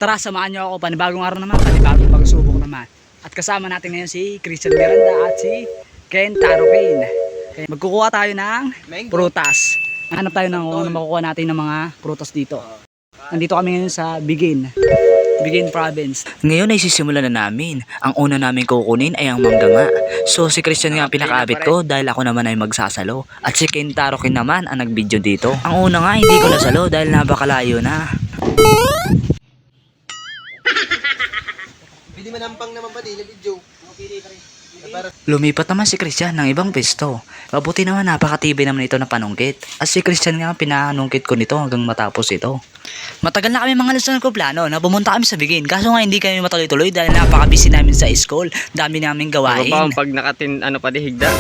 Tara, samahan niyo ako. Panibagong araw naman, panibagong pagsubok naman. At kasama natin ngayon si Christian Miranda at si Ken Tarokin. Kaya magkukuha tayo ng prutas. Hanap tayo ng kung ano makukuha natin ng mga prutas dito. Nandito kami ngayon sa Biguin Province. Ngayon ay sisimulan na namin. Ang una namin kukunin ay ang mangga nga. So si Christian nga ang pinakaabit ko dahil ako naman ay magsasalo. At si Ken Tarokin naman ang nagbidyo dito. Ang una nga hindi ko nasalo dahil napakalayo na. Pili manampang naman pa din, video. Lumipat naman si Christian ng ibang pwesto. Mabuti naman napakatibay naman ito na panungkit. At si Christian nga ang pinanungkit ko nito hanggang matapos ito. Matagal na kami mga lusan ko plano na pumunta kami sa Biguin. Kaso nga hindi kami matuloy-tuloy dahil napaka-busy namin sa school. Dami namin gawain. Pag nakatin, pa di higda.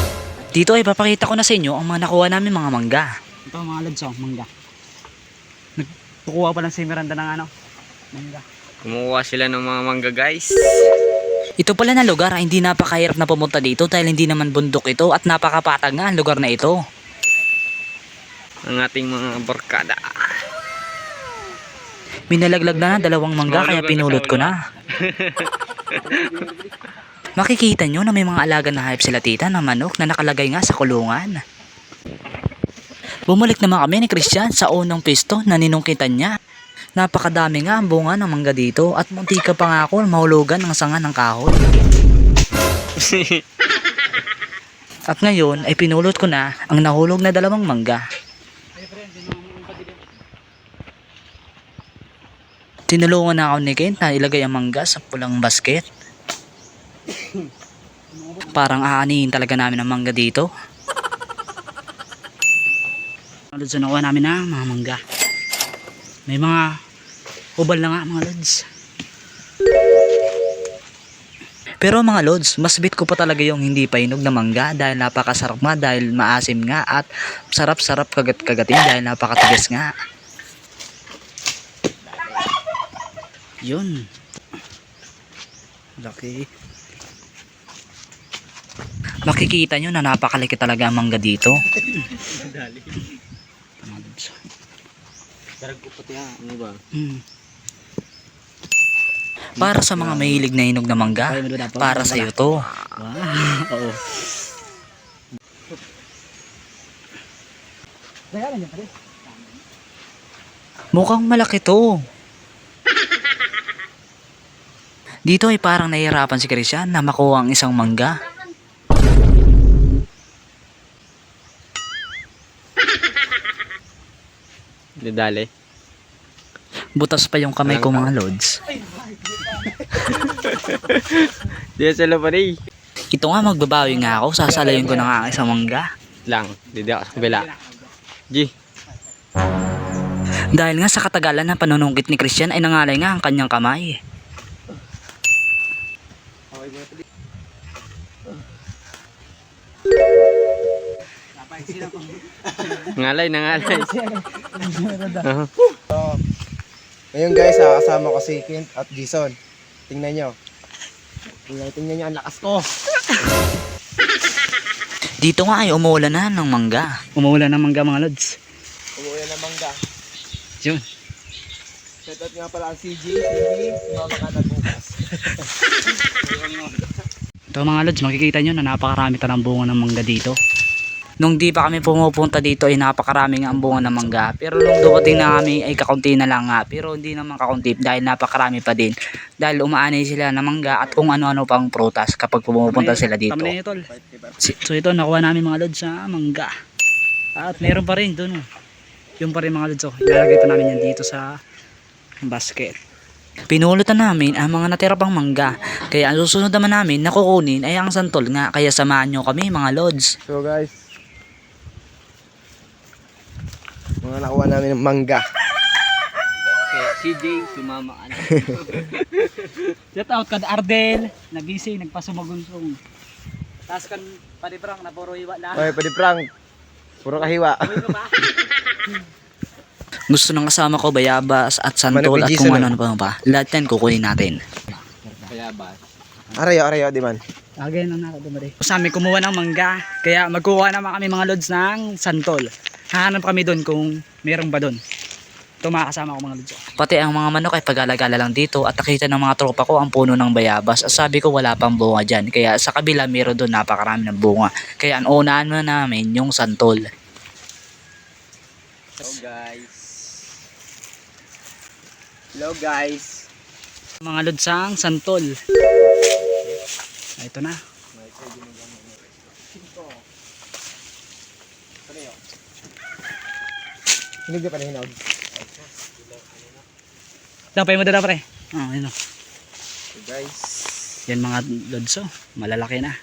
Dito ay papakita ko na sa inyo ang mga nakuha namin mga mangga. Ito mga lods, mangga. Nagkukuha pa lang si Miranda ng mangga. Kumuha sila ng mga mangga, guys. Ito pala na lugar ay hindi napakahirap na pumunta dito dahil hindi naman bundok ito at napakapatag nga ang lugar na ito. Ang ating mga barkada. Minalaglag na dalawang mangga kaya pinulot ko na. Makikita nyo na may mga alaga na hayop sila tita na manok na nakalagay nga sa kulungan. Bumalik naman kami ni Christian sa unang pisto na ninungkitan niya. Napakadami nga ang bunga ng mangga dito at munti ka pa nga ako mahulugan ng sanga ng kahoy. At ngayon ay pinulot ko na ang nahulog na dalawang mangga. Tinulungan na ako ni Ken na ilagay ang mangga sa pulang basket. Parang aanihin talaga namin ang mangga dito. Lods, nakuha namin na mga mangga. May mga ubal na nga mga lods. Pero mga lods, mas bit ko pa talaga yung hindi pa hinog na mangga dahil napakasarap nga dahil maasim nga at sarap-sarap kagat-kagatin dahil napakatigas nga. Yun. Laki. Makikita nyo na napakalaki talaga ang mangga dito. Darag ko pati ano ba? Para sa mga mahilig na hinog na mangga, para sa iyo to. Wow. Oo. Mukhang malaki to. Dito ay parang nahihirapan si Christian na makuha ang isang mangga. Didali. Butas pa yung kamay ko mga lods. Di sila pa rin. Ito nga magbabawi nga ako, sasalayin ko na nga ang isang mangga. Lang, didi ako sa kabila. G. Dahil nga sa katagalan na panunungkit ni Christian ay nangalay nga ang kanyang kamay. Nangalay. Ngayon guys, kasama ko si Kent at Jason. Tingnan nyo. Tingnan nyo ang lakas ko. Dito nga ay umuulan na ng mangga. Umuulan ng mangga mga lods. Umuwi na mangga. Yun. Shoutout nga pala ang CJ, sumama ka na bukas. Ito mga lods, makikita nyo na napakarami talang bunga ng mangga dito. Nung di pa kami pumupunta dito ay napakarami nga ang bunga ng mangga. Pero nung dumating na kami ay kakunti na lang nga. Pero hindi naman kakunti dahil napakarami pa din. Dahil umaanay sila ng mangga at kung ano-ano pang prutas kapag pumupunta sila dito. Tama na yun, tol. So ito, nakuha namin mga lods sa mangga. At meron pa rin dun. Yung pa rin mga lods. Ilalagay pa namin yan dito sa basket. Pinulutan namin ang mga natira pang mangga. Kaya ang susunod naman namin na kukunin ay ang santol nga. Kaya samahan nyo kami mga lods. So guys, mga nakuha namin ng mangga. CJ, sumama ka na. Shout out kad Ardel, nabisi, nagpasumagunsong. Tapos kan padibrang na puro hiwa lang. Okay, pwede prank. Puro kahiwa. Gusto ng kasama ko bayabas at santol at kung ano pa. Lahat yan kukunin natin. Kaya ba? Arayo, di man. Again na dumari. Sa amin kumuha ng mangga, kaya magkuha naman kami mga lods ng santol. Hahanap kami doon kung meron ba doon. Ito mga kasama ko mga lods. Pati ang mga manok ay pag-alagala lang dito at nakita ng mga tropa ko ang puno ng bayabas. At sabi ko wala pang bunga dyan. Kaya sa kabila meron doon napakarami ng bunga. Kaya ang unahan na namin yung santol. Hello guys. Hello guys. Mga lodsang santol. Ito na. Hinog na pala hinog. Dapat mo dala pre. Yun o. So guys. Yan mga lods malalaki na.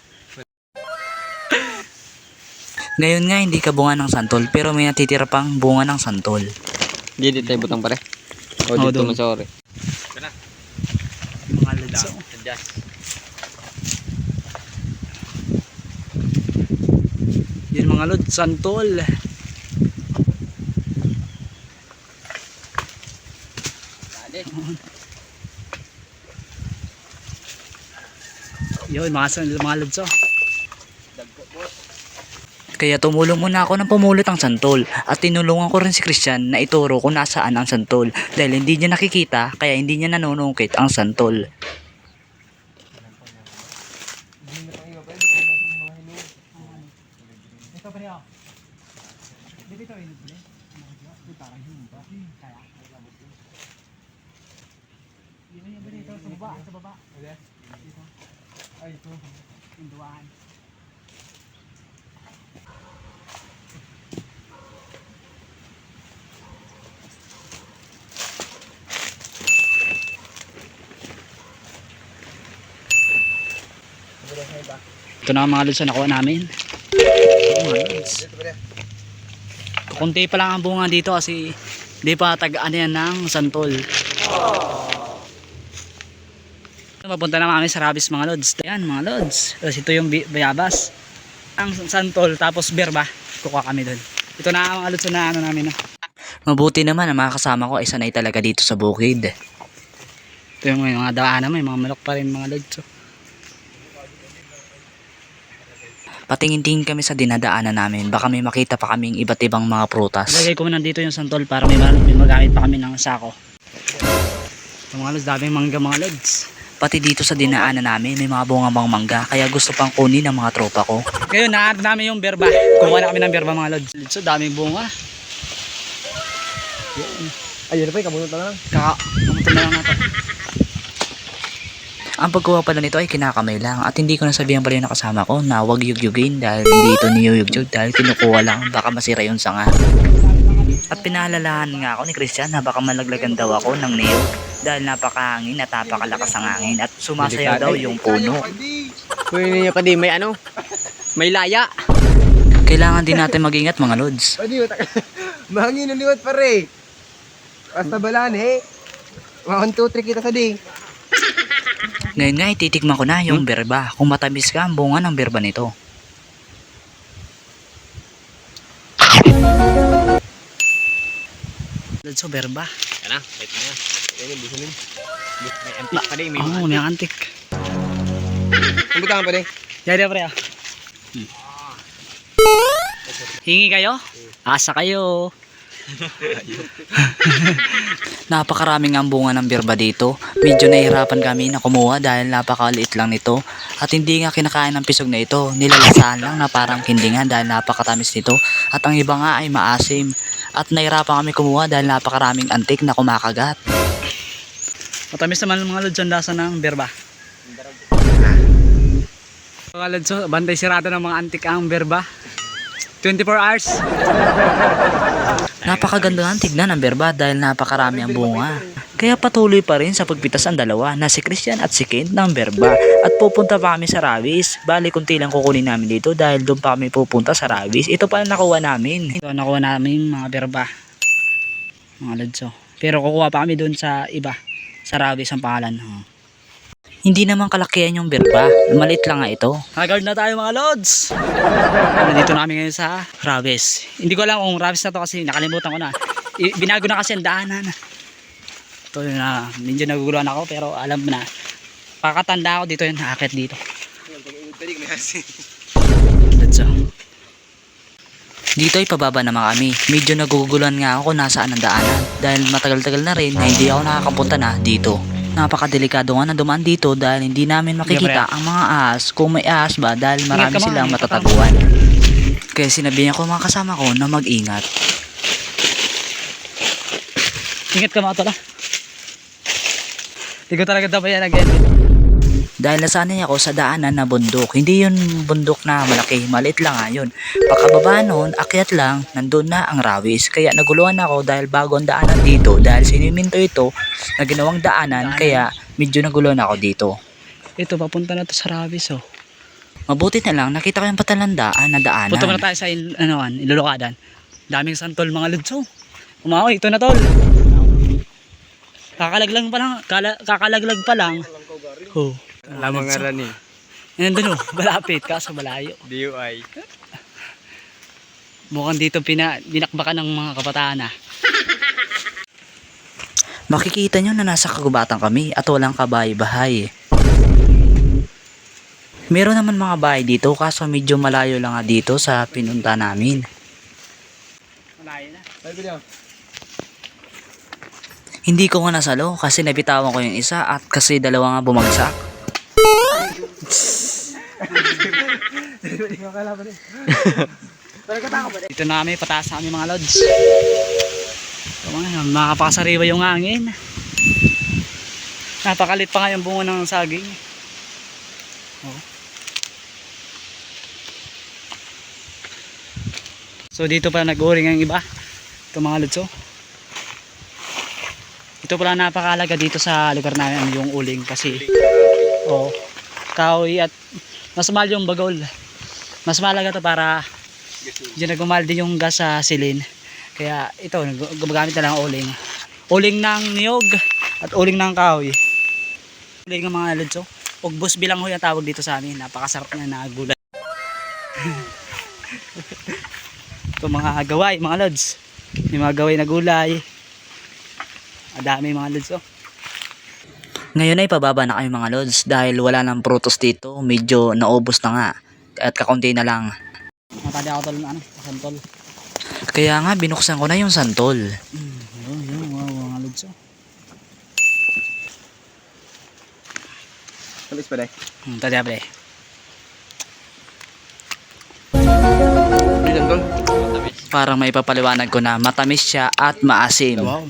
Ngayon nga hindi ka bunga ng santol pero may natitira pang bunga ng santol. Hindi tayo butang pare. O Oo, dito doon. masori. Mga lods Yan mga lods santol. Yun mga lods Kaya tumulong muna ako ng pumulot ang santol at tinulungan ko rin si Christian na ituro kung nasaan ang santol dahil hindi niya nakikita kaya hindi niya nanunungkit ang santol. Ito na ang mga lods na nakuha namin. Mga lods. Kunti pa lang ang bunga dito kasi hindi pa tag-ano yan ng santol. Papunta na kami sa Rabis mga lods. Ayan mga lods. Tapos ito yung bayabas. Ang santol tapos berba. Kukuha kami doon. Ito na ang mga lods na ano namin. Mabuti naman ang mga kasama ko ay sanay talaga dito sa bukid. Ito yung mga daanan, may mga manok pa rin mga lods. Patingin-tingin kami sa dinadaanan namin baka may makita pa kaming iba't ibang mga prutas. Ilagay ko nandito yung santol para may magamit pa kami ng sako. Ito mga lods, daming mangga mga lods. Pati dito sa dinaanan namin may mga bunga-bang mangga kaya gusto pang kunin ng mga tropa ko. Ngayon nahanap namin yung berba. Kuha na kami ng berba mga lods. So daming bunga. Ayun na pa, kamunod na lang. Kamunta na lang natin. Ang pagkuha pala nito ay kinakamay lang at hindi ko nasabihan pala yung nakasama ko na huwag yugyugin dahil hindi ito niyuyugyug dahil kinukuha lang baka masira yung sanga. At pinaalalahan nga ako ni Christian na baka malaglagan daw ako ng niyog dahil napakahangin at napakalakas ang hangin at sumasayaw daw yung puno. Kunin niyo pa di may ano? May laya. Kailangan din natin mag-ingat mga lods. Pwede, mahangin ng liwat pare. Basta balaan eh. 1, 2, 3 kita sa di. Ngayon nga ititikman ko na yung berba kung matamis ka ang bunga ng berba nito. Lods so berba. Yan na, wait na yan. Yan yung busunin. May antik pa di. May May antik. Ang butang pa di. Yari pre. Hingi kayo? Asa kayo. Napakaraming ang bunga ng berba dito. Medyo nahihirapan kami na kumuha dahil napakaliit lang nito. At hindi nga kinakain ng pisog na ito. Nilalasaan lang na parang kindingan dahil napakatamis nito. At ang iba nga ay maasim. At nahihirapan kami kumuha dahil napakaraming antik na kumakagat. Matamis naman mga lods ang lasa ng berba. Mga lods, bantay sirado ng mga antik ang berba. 24 hours. Napakaganda ng tignan ng berba dahil napakarami ang bunga. Kaya patuloy pa rin sa pagpitas ang dalawa na si Christian at si Kent ng berba. At pupunta pa kami sa Rabis. Bali kunti lang kukunin namin dito dahil doon pa kami pupunta sa Rabis. Ito pa nakuha namin. Ito nakuha namin mga berba. Mga lods. Pero kukuha pa kami doon sa iba. Sa Rabis ang pangalan. Hindi naman kalakihan yung berba. Maliit lang nga ito. Hagard na tayo mga lods. Nandito na kami ngayon sa Rabis. Hindi ko alam kung Rabis na to kasi nakalimutan ko na. Binago na kasi ang daanan. Ito na, medyo naguguluhan ako pero alam mo na. Pakatanda ako dito yun, nakakit dito. Lods. Dito ay pababa naman kami. Medyo naguguluhan nga ako kung nasaan ang daanan dahil matagal-tagal na rin na hindi ako nakakapunta na dito. Napakadelikado nga na dumaan dito dahil hindi namin makikita ang mga ahas kung may ahas ba dahil marami Ingat ka, silang ingat ka. matataguan. Kaya sinabihan ko mga kasama ko na mag-ingat. Ingat ka mga tol ah. Hindi ko talaga dapat yan again. Dahil nasanay ako sa daanan na bundok. Hindi yun bundok na malaki, maliit lang nga yun. Pagkababa nun, akyat lang, nandun na ang rawis. Kaya naguluhan ako dahil bago ang daanan dito. Dahil siniminto ito na ginawang daanan, kaya medyo naguluhan ako dito. Ito, papunta na to sa Ravis oh. Mabuti na lang, nakita ko yung patalandaan na daanan. Punta muna tayo sa Ilulukadan. Daming santol mga lods oh. Umaoy, ito na tol. Kakalaglag pa lang, kakalaglag pa lang. Oh. Lamang nga rin eh. Nandun oh, malapit kaso malayo. DUI. Mukhang dito dinakbakan ng mga kabataan ah. Makikita nyo na nasa kagubatan kami at walang kabahay-bahay. Meron naman mga bahay dito kaso medyo malayo lang nga dito sa pinunta namin. Malayo na. Sabi niya. Hindi ko nga nasalo kasi nabitawan ko yung isa at kasi dalawa nga bumagsak. Dito na kami, pataas na kami mga lods. So, makapakasariwa yung hangin. Napakalit pa nga yung bunga ng saging. Oh. So dito pala nag-uring ang iba. Ito mga lods oh. Ito pala napakalaga dito sa lugar namin yung uling kasi oh, kahoy at mas mahal yung bagol. Mas mahalaga to para diyan nagmamahal din yung gas sa silin. Kaya ito gumagamit na lang ng uling. Uling ng niyog at uling ng kahoy. Uling ng mga lods oh. Ugbos bilang ho yung tawag dito sa amin. Napakasarap na na gulay. Ito mga gaway mga lods. Yung mga gaway na gulay. Madami mga lods oh. Ngayon ay pababa na kami mga lods dahil wala nang prutos dito. Medyo naubos na nga at kakunti na lang. Matali ako tol ano, santol. Kaya nga binuksan ko na yung santol. Yun, mga lods oh. Tulis pa dahil. Tadi apa deh? Bilang tol. Para may papaliwanag ko na matamis siya at maasim. Wow.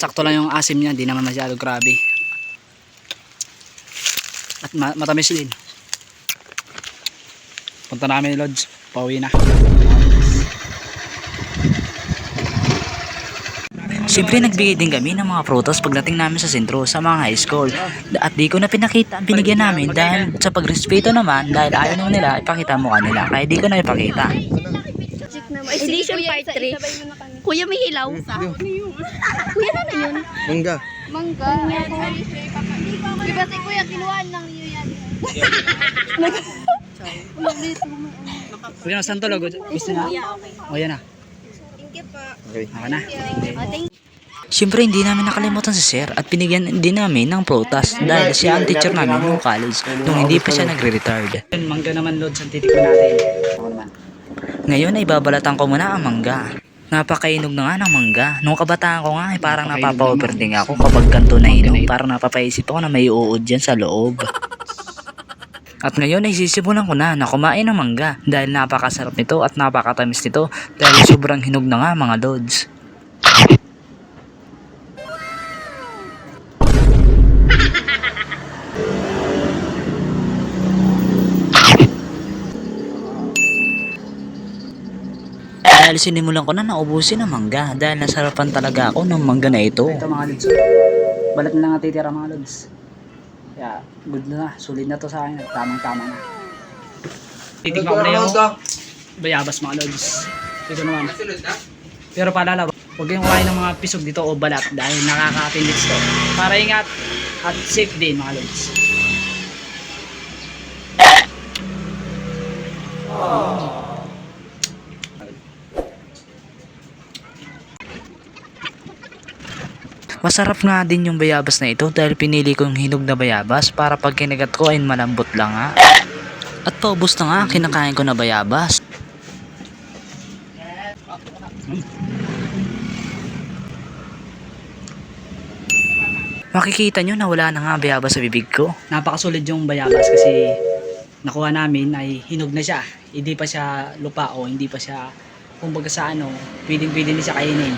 Sakto lang yung asim niya, di naman masyado grabe. At matamis din. Punta namin ni Lods, pauwi na. Siyempre nagbigay din kami ng mga prutas pagdating namin sa sentro sa mga high school. At di ko na pinakita ang binigyan namin dahil sa pagrespeto naman dahil ayaw naman nila ipakita mo kanila. Kaya di ko na ipakita. Edition part 3. Kuya, may hilaw. Kuya, ano yun? Mangga. Mangga. Diba si Kuya, kinuhaan lang niyo yan. Pwede na santol, gusto na? O yan na. Okay. Ako na. Siyempre hindi namin nakalimutan si Sir at binigyan din namin ng prutas dahil siya ang teacher namin ng college nung hindi pa siya nagre-retired. Mangga naman Lods, ang titikman natin. Ako naman. Ngayon ay babalatan ko muna ang mangga. Napakainog na nga ng mangga. Nung kabataan ko nga ay parang napapa-overding ako kapag ganito na inom. Parang napapaisip ako na may uod dyan sa loob. At ngayon ay sisimulan ko na kumain ng mangga dahil napakasarap nito at napakatamis nito dahil sobrang hinog na nga mga lods. Dahil sinimulan ko na naubusin ang mangga dahil nasarapan talaga ako ng mangga na ito. Ito mga Lods. Balat na lang ang titira mga Lods. Kaya good na, sulit na to sa akin. Tamang-tama na. Titikman ko na yung bayabas mga Lods. Ito naman. Pero paalala, huwag kayong kumain ng mga pisog dito o balat dahil nakaka-appendix to. Para ingat at safe din mga Lods. Masarap nga din yung bayabas na ito dahil pinili kong hinog na bayabas para pag kinagat ko ay malambot lang nga. At paubos na nga ang kinakain ko na bayabas. Makikita nyo na wala na nga bayabas sa bibig ko. Napakasulid yung bayabas kasi nakuha namin ay hinog na siya. Hindi pa siya lupa o hindi pa siya, kumbaga sa ano, pwedeng-pwede na siya kainin.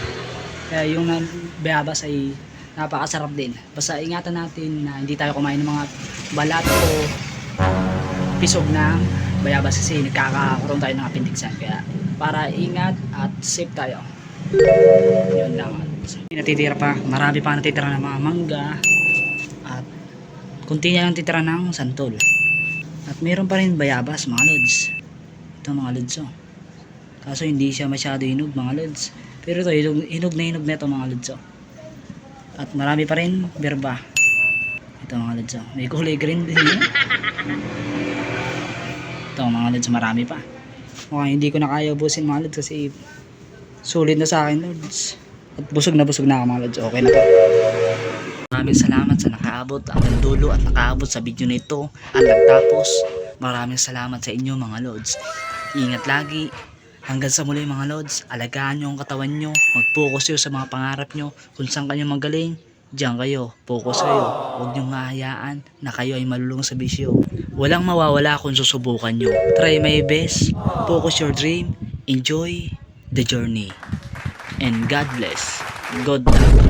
Kaya yung bayabas ay napakasarap din. Basta ingatan natin na hindi tayo kumain ng mga balat o pisog ng bayabas kasi nagkakaroon tayo ng appendixan. Kaya para ingat at safe tayo. Yun lang. Natitira pa, marami pa natitira ng mga mangga at kunti na lang natitira ng santol. At meron pa rin bayabas mga lods. Ito mga lods oh. Kaso hindi siya masyado hinog mga lods. Pero ito hinog na ito mga lods oh. At marami pa rin berba. Ito mga lods oh. May kulay green din yun. Ito mga lods, marami pa. Okay, hindi ko na kaya ubusin mga lods kasi sulit na sa akin lods. At busog na ako mga lods. Okay na to. Maraming salamat sa nakaabot hanggang dulo at nakaabot sa video na ito at nagtapos. Maraming salamat sa inyo mga lods. Ingat lagi. Hanggang sa muli mga lods, alagaan nyo ang katawan nyo. Mag-focus kayo sa mga pangarap nyo. Kung saan kayo magaling, diyan kayo. Focus kayo. Huwag nyo mahayaan na kayo ay malulung sa bisyo. Walang mawawala kung susubukan nyo. Try my best. Focus your dream. Enjoy the journey. And God bless. God bless.